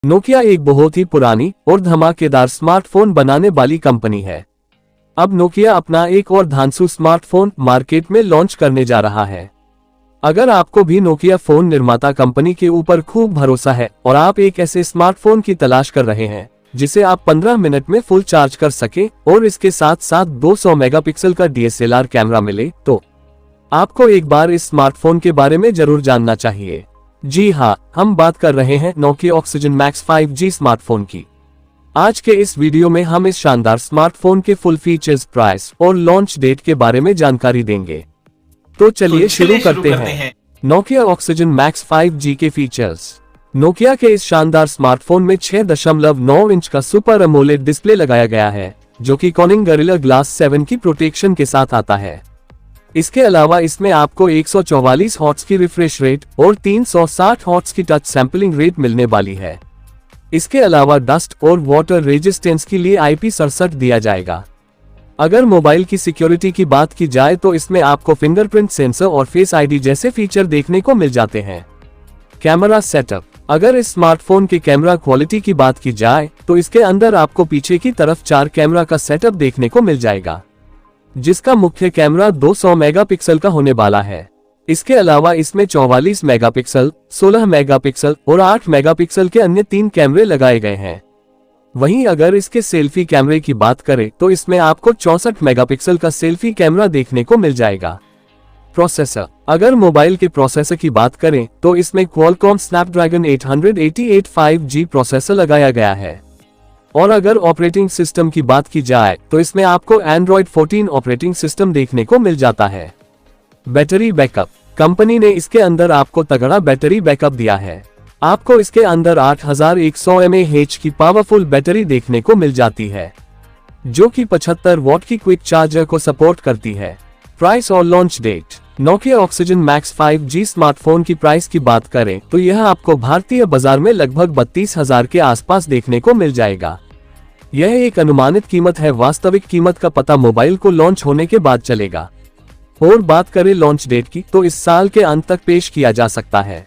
Nokia एक बहुत ही पुरानी और धमाकेदार स्मार्टफोन बनाने वाली कंपनी है। अब नोकिया अपना एक और धांसू स्मार्टफोन मार्केट में लॉन्च करने जा रहा है। अगर आपको भी नोकिया फोन निर्माता कंपनी के ऊपर खूब भरोसा है और आप एक ऐसे स्मार्टफोन की तलाश कर रहे हैं जिसे आप 15 मिनट में फुल चार्ज कर सके और इसके साथ साथ 200 मेगापिक्सल का DSLR कैमरा मिले, तो आपको एक बार इस स्मार्टफोन के बारे में जरूर जानना चाहिए। जी हाँ, हम बात कर रहे हैं Nokia oxygen max 5G smartphone की। आज के इस वीडियो में हम इस शानदार स्मार्टफोन के फुल फीचर्स, प्राइस और लॉन्च डेट के बारे में जानकारी देंगे। तो चलिए शुरू करते हैं। नोकिया ऑक्सीजन मैक्स 5G के फीचर्स। नोकिया के इस शानदार स्मार्टफोन में 6.9 इंच का सुपर एमोलेड डिस्प्ले लगाया गया है, जो कि कॉर्निंग गोरिल्ला ग्लास 7 की प्रोटेक्शन के साथ आता है। इसके अलावा इसमें आपको 144 हर्ट्ज की रिफ्रेश रेट और 360 हर्ट्ज की टच सैंपलिंग रेट मिलने वाली है। इसके अलावा डस्ट और वाटर रेजिस्टेंस के लिए IP67 दिया जाएगा। अगर मोबाइल की सिक्योरिटी की बात की जाए तो इसमें आपको फिंगरप्रिंट सेंसर और फेस ID जैसे फीचर देखने को मिल जाते हैं। Camera setup. अगर इस स्मार्टफोन के कैमरा क्वालिटी की बात की जाए तो इसके अंदर आपको पीछे की तरफ 4 कैमरा का सेटअप देखने को मिल जाएगा, जिसका मुख्य कैमरा 200 मेगापिक्सल का होने वाला है। इसके अलावा इसमें 44 मेगापिक्सल, 16 मेगापिक्सल और 8 मेगापिक्सल के अन्य 3 कैमरे लगाए गए हैं। वहीं अगर इसके सेल्फी कैमरे की बात करें तो इसमें आपको 64 मेगापिक्सल का सेल्फी कैमरा देखने को मिल जाएगा। प्रोसेसर। अगर मोबाइल के प्रोसेसर की बात करें तो इसमें क्वालकॉम स्नैपड्रैगन 888 5G प्रोसेसर लगाया गया है। और अगर ऑपरेटिंग सिस्टम की बात की जाए तो इसमें आपको एंड्रॉइड 14 ऑपरेटिंग सिस्टम देखने को मिल जाता है। Battery backup. कंपनी ने इसके अंदर आपको तगड़ा बैटरी बैकअप दिया है। आपको इसके अंदर 8100 mAh की पावरफुल बैटरी देखने को मिल जाती है, जो कि 75 वॉट की क्विक चार्जर को सपोर्ट करती है। प्राइस और launch date. Nokia oxygen max 5G smartphone की प्राइस की बात करें तो यह आपको भारतीय बाजार में लगभग 32,000 के आसपास देखने को मिल जाएगा। यह एक अनुमानित कीमत है, वास्तविक कीमत का पता मोबाइल को लॉन्च होने के बाद चलेगा। और बात करें लॉन्च डेट की तो इस साल के अंत तक पेश किया जा सकता है।